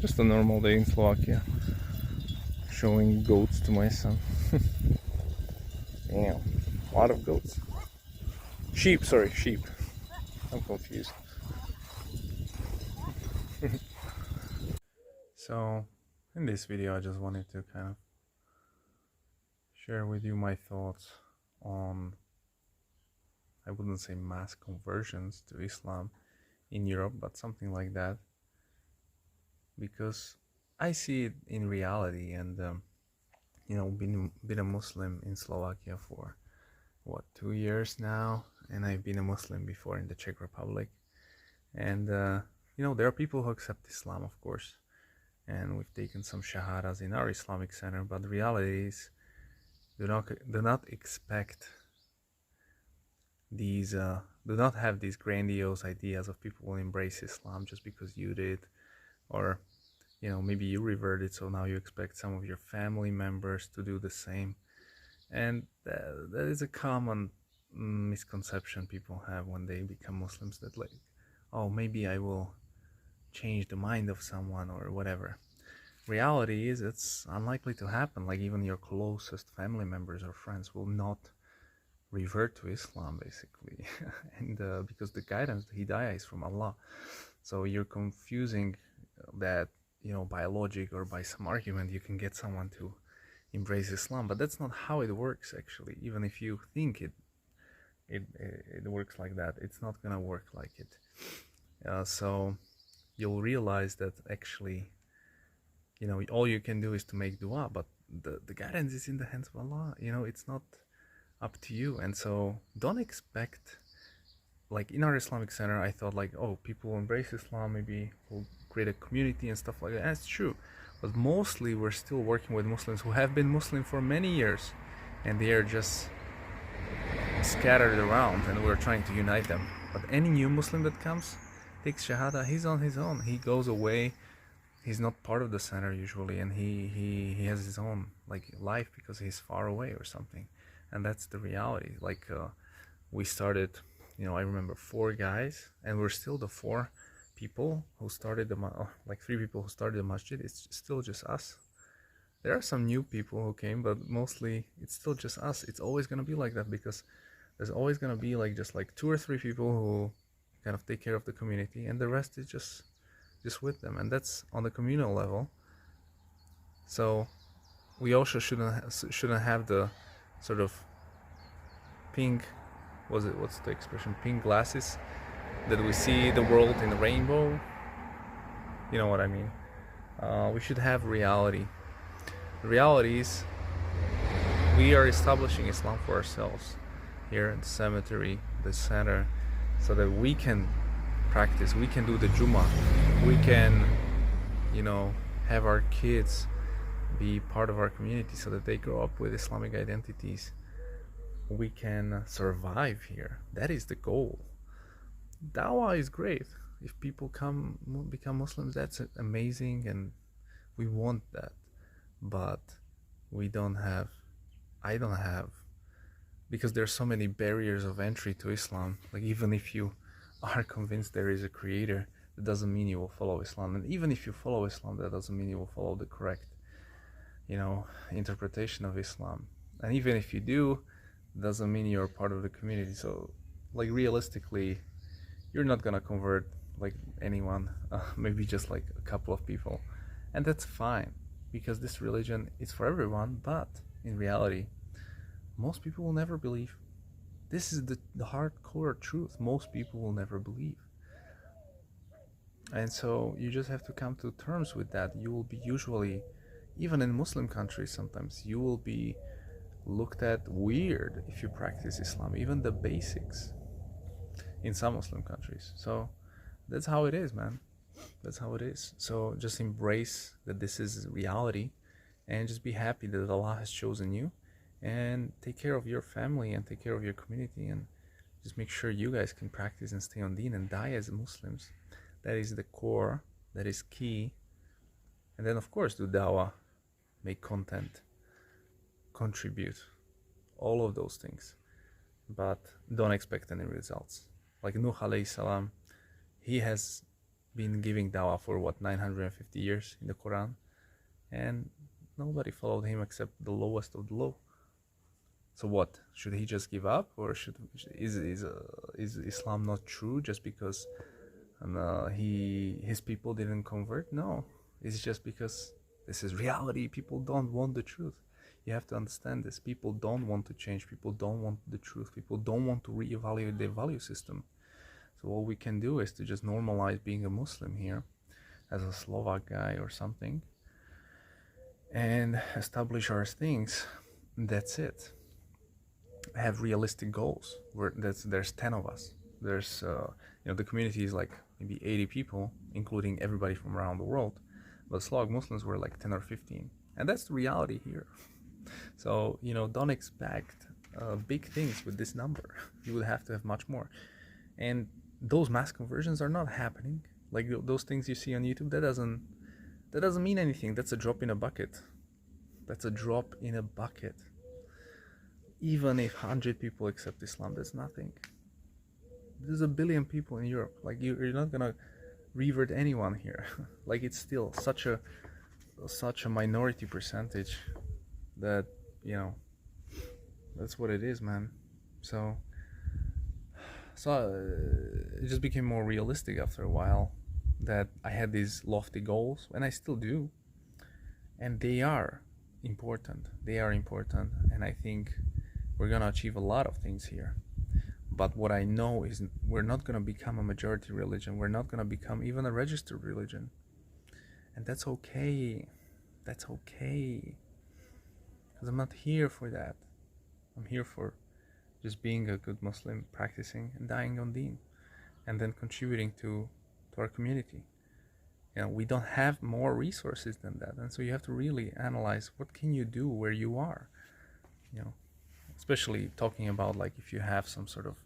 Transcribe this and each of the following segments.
Just a normal day in Slovakia. Showing goats to my son. Damn, a lot of goats. Sheep, sorry, sheep. I'm confused. So, in this video, I just wanted to kind of share with you my thoughts on, I wouldn't say mass conversions to Islam in Europe, but something like that. Because I see it in reality, and been a Muslim in Slovakia for 2 years now, and I've been a Muslim before in the Czech Republic, and there are people who accept Islam, of course, and we've taken some shahadas in our Islamic center, but the reality is, do not expect these do not have these grandiose ideas of people will embrace Islam just because you did, or maybe you reverted, so now you expect some of your family members to do the same. And that is a common misconception people have when they become Muslims, that like, oh, maybe I will change the mind of someone or whatever. Reality is, it's unlikely to happen. Like, even your closest family members or friends will not revert to Islam, basically. And because the guidance, the hidayah, is from Allah. So you're confusing that, by logic or by some argument you can get someone to embrace Islam, but that's not how it works, actually. Even if you think it works like that, it's not gonna work like it. So you'll realize that actually, all you can do is to make dua, but the guidance is in the hands of Allah. It's not up to you. And so don't expect, like in our Islamic center, I thought like, oh, people will embrace Islam, maybe we'll create a community and stuff like that. That's true, but mostly we're still working with Muslims who have been Muslim for many years, and they are just scattered around, and we're trying to unite them. But any new Muslim that comes, takes shahada, he's on his own. He goes away. He's not part of the center usually, and he has his own like life because he's far away or something. And that's the reality. Like we started, I remember 4 guys, and we're still the 4 people who started like 3 people who started the masjid. It's still just us. There are some new people who came, but mostly it's still just us. It's always gonna be like that, because there's always gonna be like just like 2 or 3 people who kind of take care of the community, and the rest is just with them, and that's on the communal level. So we also shouldn't have the sort of pink, what's the expression, pink glasses, that we see the world in the rainbow. You know what I mean? We should have reality. The reality is, we are establishing Islam for ourselves here in the cemetery, the center, so that we can practice, we can do the Jummah, we can, have our kids be part of our community so that they grow up with Islamic identities. We can survive here. That is the goal. Dawah is great. If people become Muslims, that's amazing, and we want that. But I don't have, because there's so many barriers of entry to Islam. Like, even if you are convinced there is a creator, that doesn't mean you will follow Islam. And even if you follow Islam, that doesn't mean you will follow the correct, interpretation of Islam. And even if you do, doesn't mean you're part of the community. So, like, realistically, you're not gonna convert like anyone, maybe just like a couple of people, and that's fine, because this religion is for everyone. But in reality, most people will never believe. This is the hardcore truth. Most people will never believe, and so you just have to come to terms with that. You will be usually, even in Muslim countries, sometimes you will be looked at weird if you practice Islam, even the basics, in some Muslim countries. So that's how it is, man. That's how it is. So just embrace that this is reality, and just be happy that Allah has chosen you, and take care of your family and take care of your community, and just make sure you guys can practice and stay on deen and die as Muslims. That is the core, that is key. And then, of course, do dawah, make content, contribute, all of those things, but don't expect any results. Like Nuh alayhi salam, he has been giving dawah for what, 950 years in the Quran, and nobody followed him except the lowest of the low. So what, should he just give up, or is Islam not true just because his people didn't convert? No, it's just because this is reality. People don't want the truth. You have to understand this. People don't want to change. People don't want the truth. People don't want to reevaluate their value system. So all we can do is to just normalize being a Muslim here as a Slovak guy or something, and establish our things. That's it. Have realistic goals. There's 10 of us. There's the community is like maybe 80 people, including everybody from around the world, but Slovak Muslims were like 10 or 15, and that's the reality here. So don't expect big things with this number. You would have to have much more, and those mass conversions are not happening. Like those things you see on YouTube, that doesn't mean anything. That's a drop in a bucket. That's a drop in a bucket. Even if 100 people accept Islam, that's nothing. There's a billion people in Europe. Like you're not gonna revert anyone here. Like it's still such a minority percentage that that's what it is, man. So it just became more realistic after a while that I had these lofty goals, and I still do, and they are important. And I think we're gonna achieve a lot of things here. But what I know is we're not gonna become a majority religion. We're not gonna become even a registered religion, and that's okay. That's okay, because I'm not here for that. I'm here for just being a good Muslim, practicing and dying on deen, and then contributing to our community. We don't have more resources than that, and so you have to really analyze what can you do where you are. Especially talking about like if you have some sort of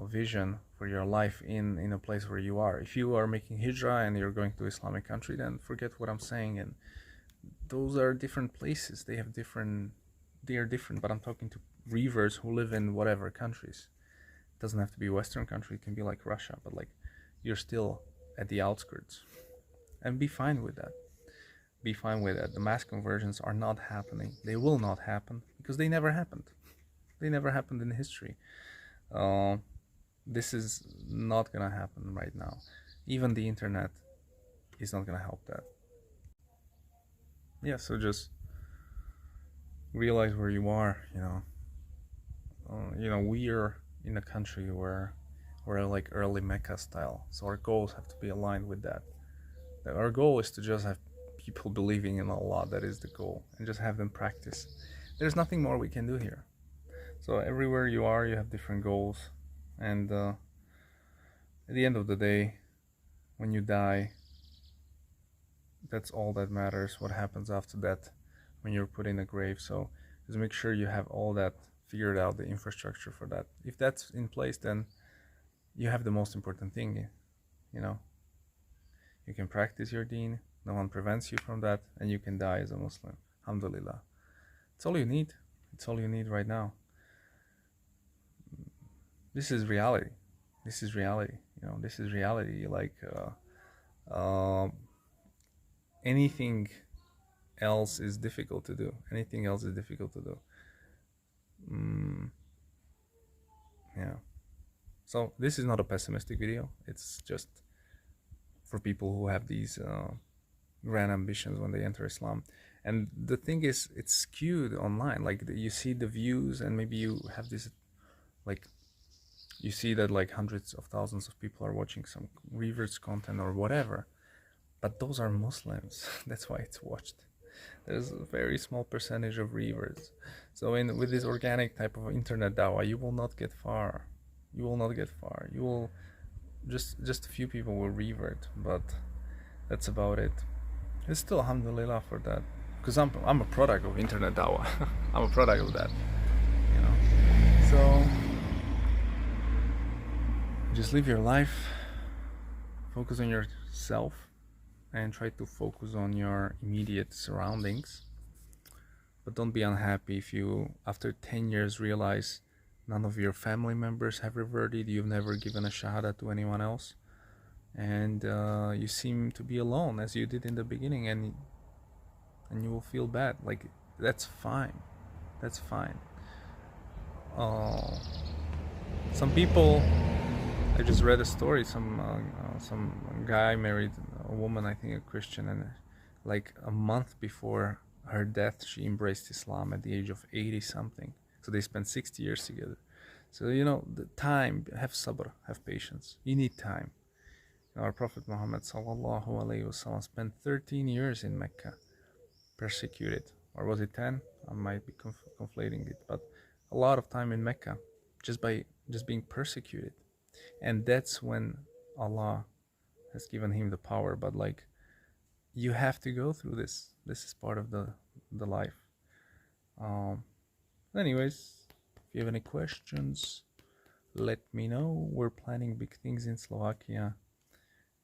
vision for your life in a place where you are. If you are making hijrah and you're going to Islamic country, then forget what I'm saying. And those are different places. They are different, but I'm talking to reverts who live in whatever countries. It doesn't have to be a Western country. It can be like Russia, but like you're still at the outskirts, and be fine with that. Be fine with that. The mass conversions are not happening. They will not happen because they never happened. They never happened in history. This is not gonna happen right now. Even the internet is not gonna help that. Yeah, so just realize where you are. We are in a country where we're like early Mecca style, so our goals have to be aligned with that. Our goal is to just have people believing in Allah. That is the goal, and just have them practice. There's nothing more we can do here. So everywhere you are, you have different goals, and at the end of the day, when you die, that's all that matters. What happens after that, when you're put in a grave. So just make sure you have all that figured out, the infrastructure for that. If that's in place, then you have the most important thing. You can practice your deen. No one prevents you from that, and you can die as a Muslim. Alhamdulillah. It's all you need. It's all you need right now. This is reality. This is reality. This is reality. Like anything else is difficult to do. Anything else is difficult to do. Yeah. So this is not a pessimistic video. It's just for people who have these grand ambitions when they enter Islam. And the thing is, it's skewed online. Like you see the views, and maybe you have this, like you see that like hundreds of thousands of people are watching some reverse content or whatever, but those are Muslims. That's why it's watched. There's a very small percentage of reverts. So with this organic type of internet dawah, you will not get far. You will not get far. You will just a few people will revert, but that's about it. It's still alhamdulillah for that, because I'm a product of internet dawah. I'm a product of that, So just live your life, focus on yourself, and try to focus on your immediate surroundings. But don't be unhappy if you, after 10 years, realize none of your family members have reverted, you've never given a shahada to anyone else. and you seem to be alone as you did in the beginning, and you will feel bad. Like, that's fine. That's fine. Some people, I just read a story. Some guy married a woman, I think a Christian, and like a month before her death, she embraced Islam at the age of 80 something. So they spent 60 years together. So the time, have sabr, have patience. You need time. Our Prophet Muhammad sallallahu alaihi wasallam spent 13 years in Mecca, persecuted, or was it 10? I might be conflating it, but a lot of time in Mecca, just being persecuted, and that's when Allah has given him the power. But like, you have to go through this. This is part of the life. Anyways, if you have any questions, let me know. We're planning big things in Slovakia,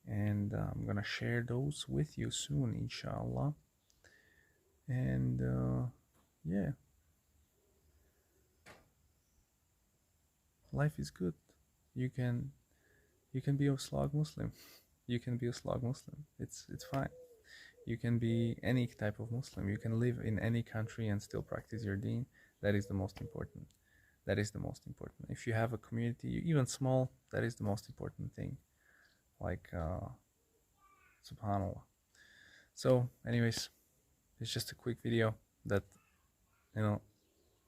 and I'm gonna share those with you soon, inshallah. And yeah, life is good. You can be a Slovak Muslim. You can be a Slovak Muslim. It's fine. You can be any type of Muslim. You can live in any country and still practice your deen. That is the most important. That is the most important. If you have a community, even small, that is the most important thing. Like, subhanallah. So, anyways, it's just a quick video that, you know,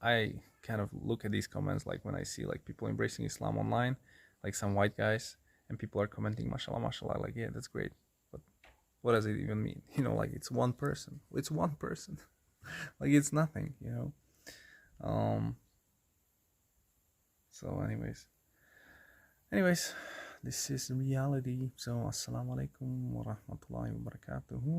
I kind of look at these comments, like when I see like people embracing Islam online, like some white guys, and people are commenting, mashallah, mashallah, like, yeah, that's great. But what does it even mean? Like, it's one person. It's one person. Like, it's nothing, So anyways, this is reality. So, assalamu alaikum wa rahmatullahi wa barakatuhu.